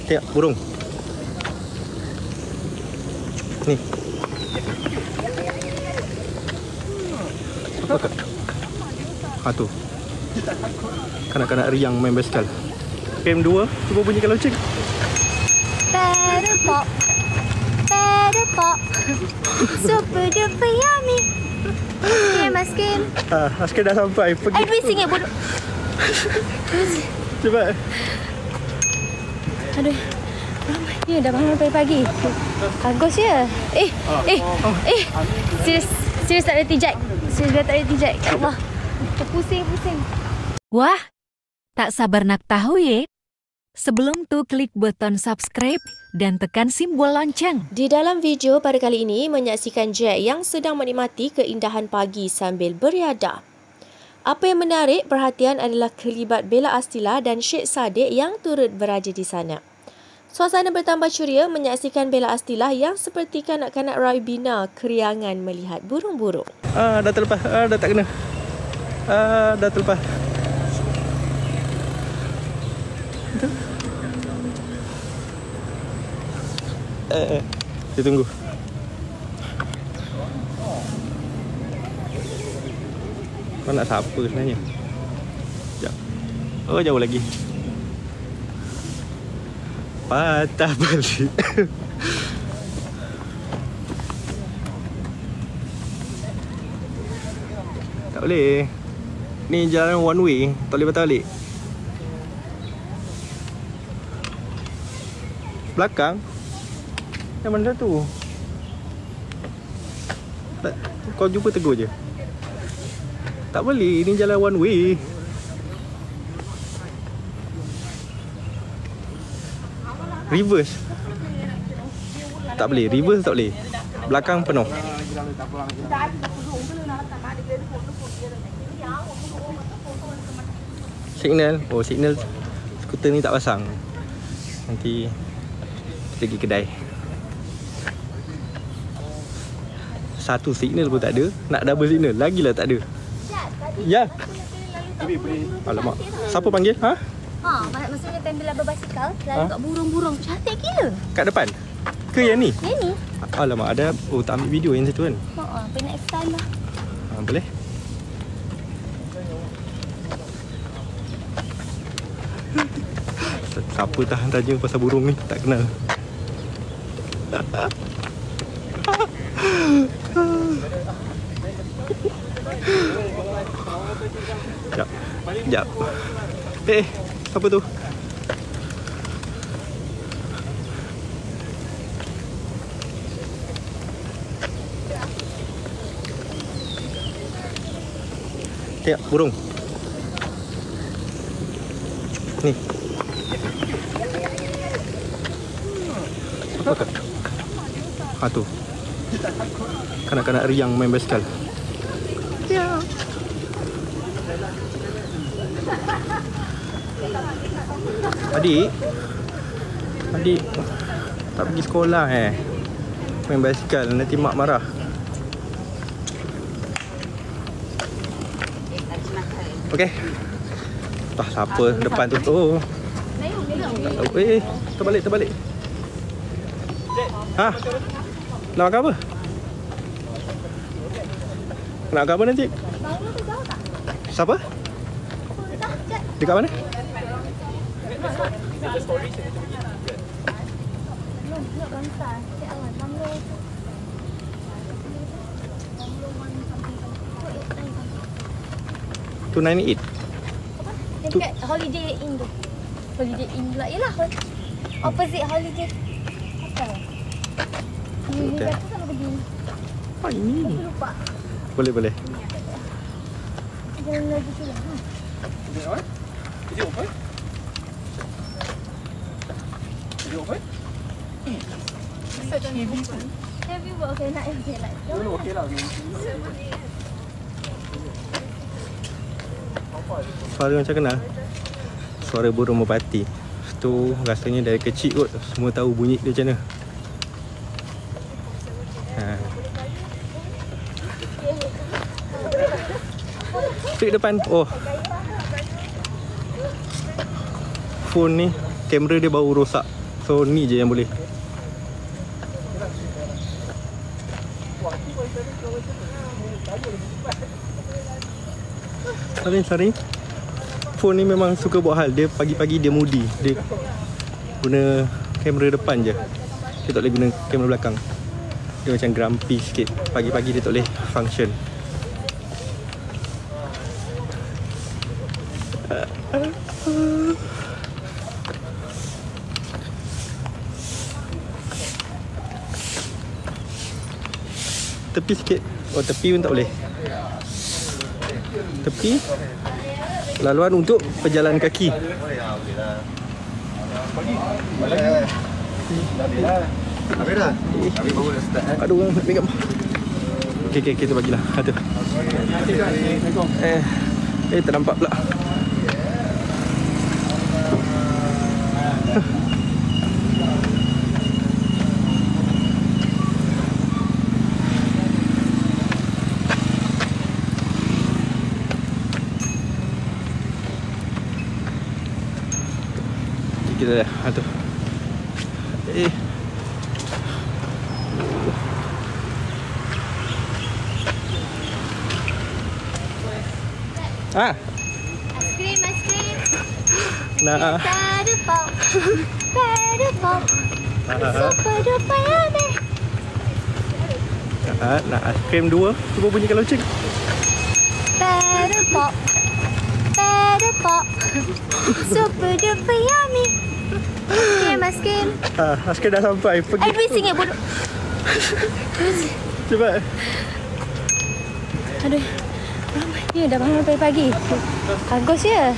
Tengok burung. Ni. Apa kat? Ha tu. Kanak-kanak riang main basikal. Game 2, cuba bunyikan loceng. Paddle pop, paddle pop, super duper yummy. Mas Kim. Askar dah sampai. Pergi. Bising bodoh. Cepat. Aduh. Ya, dah bangun pagi-pagi. Bagus ya. Serius tak ada tijak. Serius dah tak ada tijak. Ya Allah. Pusing. Wah, tak sabar nak tahu ya? Sebelum tu klik button subscribe dan tekan simbol lonceng. Di dalam video pada kali ini menyaksikan Jack yang sedang menikmati keindahan pagi sambil beriadah. Apa yang menarik perhatian adalah kelibat Bella Astila dan Syed Saddiq yang turut beraja di sana. Suasana bertambah ceria menyaksikan Bella Astila yang seperti kanak-kanak Raibina keriangan melihat burung-burung. Dah terlepas. Dah tak kena. Dah terlepas. Kita tunggu. Kau nak siapa sebenarnya? Sekejap. Oh, jauh lagi. Patah balik. Tak boleh. Ni jalan one way. Tak boleh patah balik. Belakang. Yang mana tu? Tak, kau jumpa tegur je. Tak boleh, ini jalan one way. Reverse. Tak boleh, reverse tak boleh. Belakang penuh. Signal. Oh, signal skuter ni tak pasang. Nanti kita pergi kedai. Satu signal pun tak ada. Nak double signal lagilah tak ada. Ya. Alamak. Siapa panggil? Maksudnya pembela berbasikal lalu kat burung-burung. Cantik gila. Kat depan? Ke yang ni? Yang ni. Alamak, ada. Oh, tak ambil video yang situ kan? Apa next time lah. Boleh. Siapa tahan tanya pasal burung ni? Tak kenal. Sekejap. Apa tu? Tengok burung. Ni. Apa kat? Ha tu. Kanak-kanak riang main basikal. Ya. Adik tak pergi sekolah main basikal, nanti mak marah. Okey. Siapa depan tu? Oh. Terbalik. Nak makan apa? Nak makan apa nanti? Siapa? Dekat mana? Tu 98. Dekat Holiday Inn tu. Holiday Inn pula. Yelah. Opposite Holiday. Apa? Ini kata sama pergi. Ini. Aku lupa. Boleh. Jalan lagi tu lah. Is it open? Heavy buat okay nak okay lah. Okay lah. Suara macam kenal. Suara burung merpati. Tu rasanya dari kecil kot. Semua tahu bunyi dia macam mana. Street depan. Oh. Phone ni kamera dia baru rosak. So ni je yang boleh. Saring. Phone ni memang suka buat hal. Dia pagi-pagi dia moody. Dia guna kamera depan je. Dia tak boleh guna kamera belakang. Dia macam grumpy sikit. Pagi-pagi dia tak boleh function. Tepi sikit. Oh, tepi pun tak boleh. Tepi laluan untuk pejalan kaki. Aduh, orang nak pegang. Okey, kita bagilah. Ada. Tak nampak pula. Kita dah. Aduh. Aiskrim. Nak. Pop. Super duper yummy. Nak aiskrim 2. Cuba bunyikan loceng. Pop. Super duper yummy. Aiskrim. Aiskrim dah sampai. Pergi. I bising bodoh. Cepat. Aduh. Ya, dah bangun pagi-pagi. Bagus ya.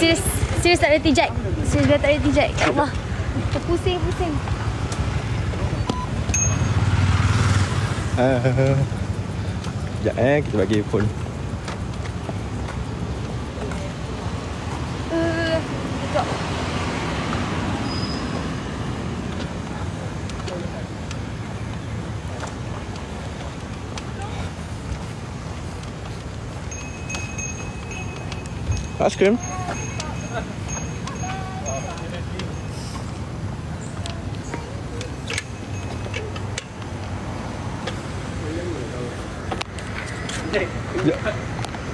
Serius tak ada tijak. Serius dah tak ada tijak. Ya Allah. Pusing. Sekejap kita bagi phone. Aiskrim.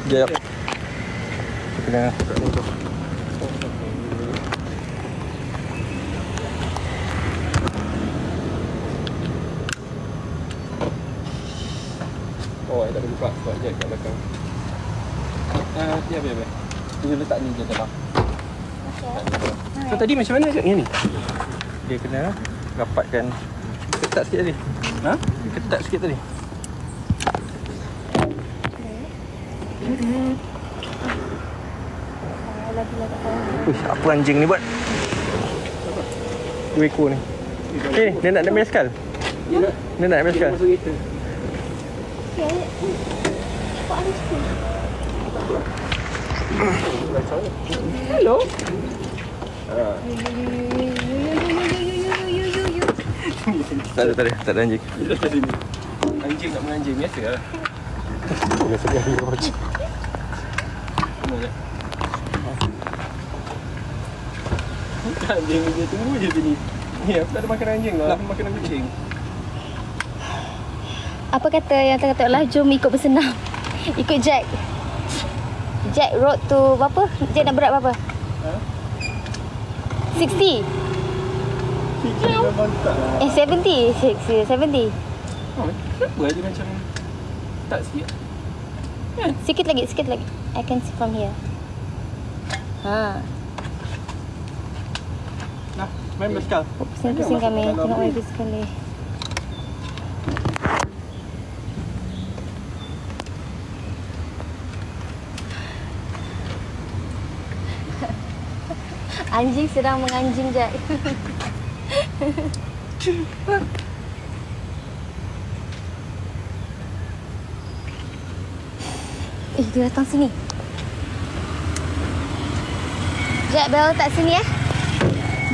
Sekejap. Kena tunjuk. Oh, tak ada buka sebab jack kat belakang. Biar. Dia letak ni je dalam. So tadi macam mana Jack ni? Dia kena rapatkan. Ketat sikit tadi. Ketat sikit tadi. Uish, apa anjing ni buat? 2 ekor ni. Dia nak naik basikal. Dia nak naik basikal. Hello. Tak ada anjing. Anjing nak menanjing biasa lah. Biasa dia ambil watch. Anjing dia tunggu je sini. Ni aku tak ada makan anjing lah. Aku makan kucing. Apa kata yang kata lah, jom ikut bersenam. Ikut Jack. Jack road to berapa? Jack nak berat berapa? 60. Memang tak lah. 70. 70. Kenapa dia macam tak sikit? Sikit lagi. I can see from here. Nah, main basikal. Pusing kami. Tengok main basikal ni. Anjing sedang menganjing, Jack. Dia datang sini. Jack, Bella letak sini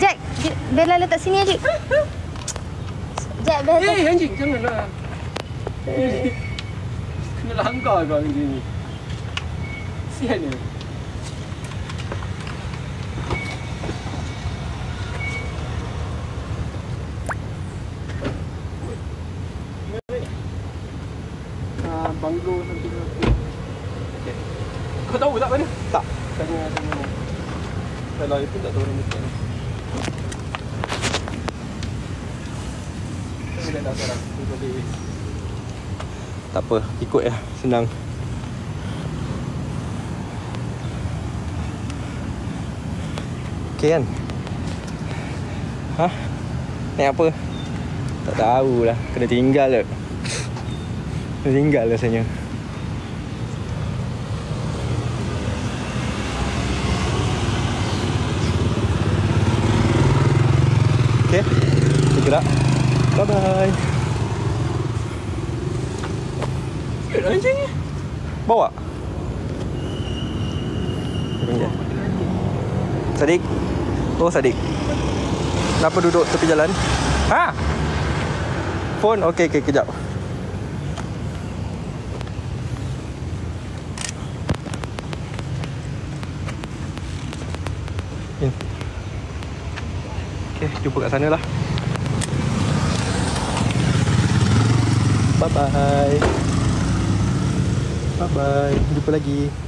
Jack, Bella letak sini aja. Jack, Bella letak. Anjing, janganlah. Kena langgar kau anjing ni. Sian dia. banglo something. Okay. Kau tahu tak mana? Tak. Tanya ni. Kalau itu tak tahu nama ni. Saya dah tahu sekarang. Tu boleh. Tak apa, ikut ya, senang. Okay kan? Hah? Naik apa? Tak tahulah, kena tinggal je. Kena tinggal rasanya. Okay, kita gerak. Bye-bye. Anjing ni. Bawa. Sadik. Oh, Sadik. Kenapa duduk tepi jalan? Ha? Phone? Okey, kejap. Okey, jumpa kat sana lah. Bye-bye. Bye-bye. Jumpa lagi.